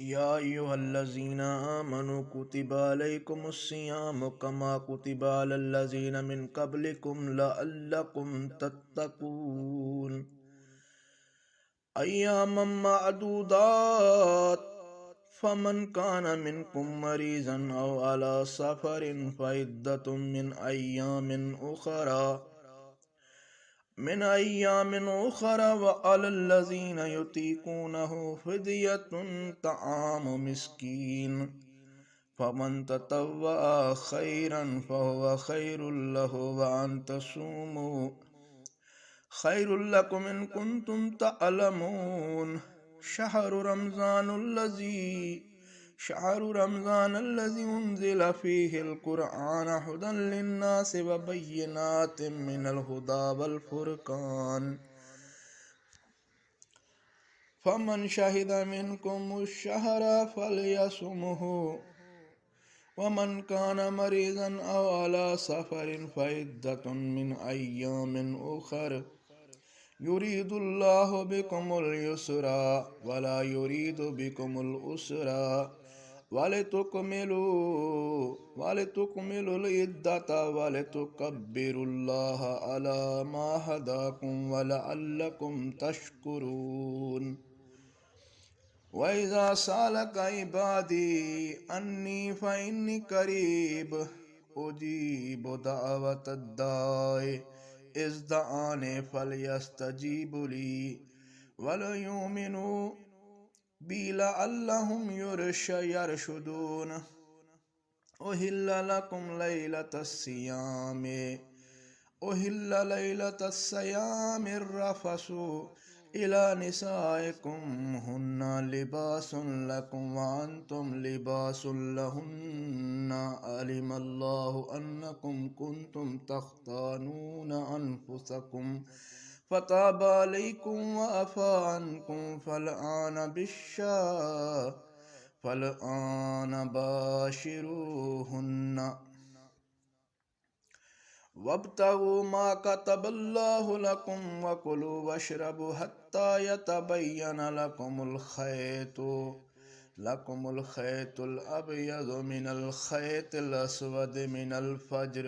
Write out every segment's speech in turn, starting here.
یا ایھا الذین آمنوا کتب علیکم الصیام کما کتب علی الذین من قبلکم لعلکم تتقون ایاما معدودات فمن کان منکم مریضا او علی سفر فعدۃ من ایام اخرى وعلى الذین یطیقونہ فدیۃ طعام مسکین فمن تطوع خیرا فهو خیر له وان تصوموا خیر لکم ان کنتم تعلمون شهر رمضان الذي انزل فيه القرآن هدى للناس وبينات من الهدى والفرقان فمن شهد منكم الشهر فليصمه ومن كان مريضا أو على سفر فعدة من أيام أخر يريد الله بكم اليسر ولا يريد بكم العسر ولتكملوا العدة ولتكبروا الله على ما هداكم ولعلكم تشكرون وَإِذَا سَأَلَكَ عِبَادِي أَنِّي فَإِنِّي قَرِيبٌ أُجِيبُ دَعْوَةَ الدَّاعِ إِذْ دَعَانِ فَلْيَسْتَجِيبُوا لِي وَلْيُؤْمِنُوا بِي لَعَلَّهُمْ يَرْشُدُونَ أُحِلَّ لَيْلَةَ الصِّيَامِ الرَّفَثُ إِلَى نِسَائِكُمْ هُنَّ لِبَاسٌ لَكُمْ وَأَنْتُمْ لِبَاسٌ لَهُنَّ عَلِمَ اللَّهُ أَنَّكُمْ كُنْتُمْ تَخْتَانُونَ أَنفُسَكُمْ فَتَابَ عَلَيْكُمْ وَعَفَا عَنْكُمْ فَالْآنَ بَاشِرُوهُنَّ وَابْتَغُوا مَا كَتَبَ اللَّهُ لَكُمْ وَكُلُوا وَاشْرَبُوا حَتَّى يَتَبَيَّنَ لَكُمُ الْخَيْطُ الْأَبْيَضُ مِنَ الْخَيْطِ الْأَسْوَدِ مِنَ الْفَجْرِ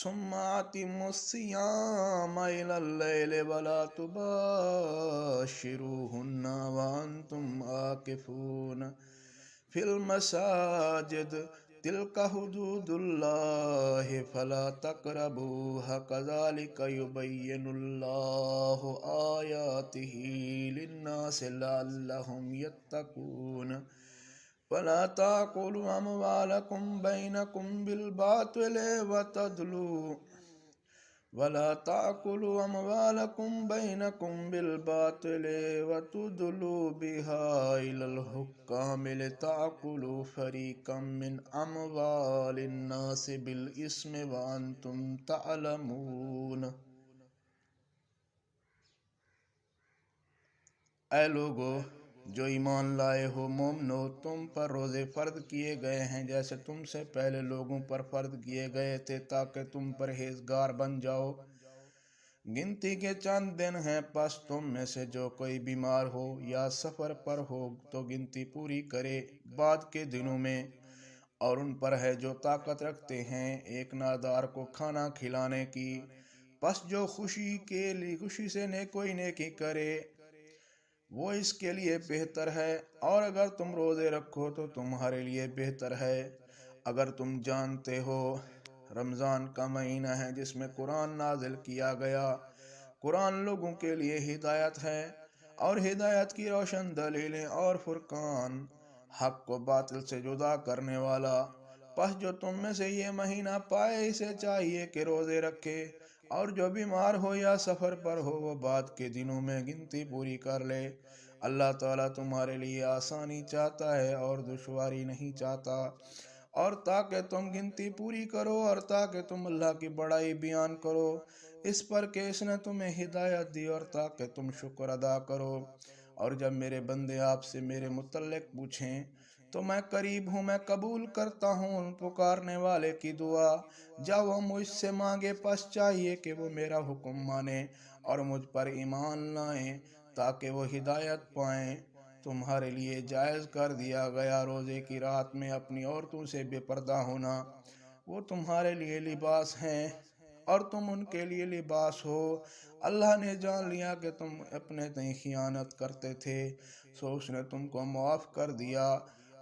ثُمَّ أَتِمُّوا الصِّيَامَ إِلَى اللَّيْلِ وَلَا تُبَاشِرُوهُنَّ وَأَنْتُمْ عَاكِفُونَ فِي الْمَسَاجِدِ تِلْكَ حُدُودُ اللَّهِ فَلَا تَقْرَبُوهَا كَذَلِكَ يُبَيِّنُ اللَّهُ آيَاتِهِ لِلنَّاسِ لَعَلَّهُمْ يَتَّقُونَ وَلَا تَأْكُلُوا أَمْوَالَكُمْ بَيْنَكُمْ بِالْبَاطِلِ وَتُدْلُوا بِهَا إِلَى الْحُكَّامِ لِتَأْكُلُوا فَرِيقًا مِنْ أَمْوَالِ النَّاسِ بِالْإِثْمِ وَأَنْتُمْ تَعْلَمُونَ اے لوگو جو ایمان لائے ہو مومنو، تم پر روزے فرض کیے گئے ہیں جیسے تم سے پہلے لوگوں پر فرض کیے گئے تھے تاکہ تم پرہیزگار بن جاؤ۔ گنتی کے چند دن ہیں، پس تم میں سے جو کوئی بیمار ہو یا سفر پر ہو تو گنتی پوری کرے بعد کے دنوں میں، اور ان پر ہے جو طاقت رکھتے ہیں ایک نادار کو کھانا کھلانے کی، پس جو خوشی سے کوئی نیکی کرے وہ اس کے لیے بہتر ہے، اور اگر تم روزے رکھو تو تمہارے لیے بہتر ہے۔ اگر تم جانتے ہو رمضان کا مہینہ ہے جس میں قرآن نازل کیا گیا، قرآن لوگوں کے لیے ہدایت ہے اور ہدایت کی روشن دلیلیں اور فرقان، حق کو باطل سے جدا کرنے والا، پس جو تم میں سے یہ مہینہ پائے اسے چاہیے کہ روزے رکھے، اور جو بیمار ہو یا سفر پر ہو وہ بعد کے دنوں میں گنتی پوری کر لے۔ اللہ تعالیٰ تمہارے لیے آسانی چاہتا ہے اور دشواری نہیں چاہتا، اور تاکہ تم گنتی پوری کرو اور تاکہ تم اللہ کی بڑائی بیان کرو اس پر کہ اس نے تمہیں ہدایت دی، اور تاکہ تم شکر ادا کرو۔ اور جب میرے بندے آپ سے میرے متعلق پوچھیں تو میں قریب ہوں، میں قبول کرتا ہوں ان پکارنے والے کی دعا جب وہ مجھ سے مانگے، پس چاہیے کہ وہ میرا حکم مانیں اور مجھ پر ایمان لائیں تاکہ وہ ہدایت پائیں۔ تمہارے لیے جائز کر دیا گیا روزے کی رات میں اپنی عورتوں سے بے پردہ ہونا، وہ تمہارے لیے لباس ہیں اور تم ان کے لیے لباس ہو۔ اللہ نے جان لیا کہ تم اپنے تئیں خیانت کرتے تھے، سو اس نے تم کو معاف کر دیا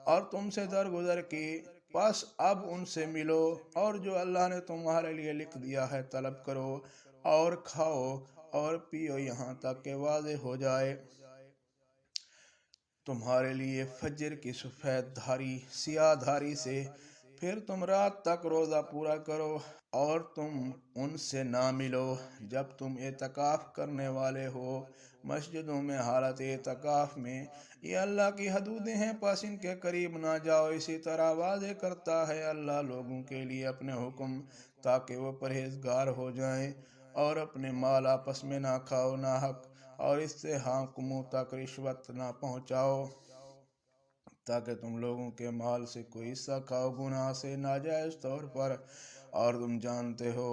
اور تم سے درگزر کی، بس اب ان سے ملو اور جو اللہ نے تمہارے لیے لکھ دیا ہے طلب کرو اور کھاؤ اور پیو یہاں تک کہ واضح ہو جائے تمہارے لیے فجر کی سفید دھاری سیاہ دھاری سے، پھر تم رات تک روزہ پورا کرو اور تم ان سے نہ ملو جب تم اعتکاف کرنے والے ہو مسجدوں میں حالت اعتکاف میں، یہ اللہ کی حدودیں ہیں پس ان کے قریب نہ جاؤ۔ اسی طرح واضح کرتا ہے اللہ لوگوں کے لیے اپنے حکم تاکہ وہ پرہیزگار ہو جائیں، اور اپنے مال آپس میں نہ کھاؤ نہ حق، اور اس سے حاکموں تک رشوت نہ پہنچاؤ تاکہ تم لوگوں کے مال سے کوئی حصہ کھاؤ گناہ سے ناجائز طور پر، اور تم جانتے ہو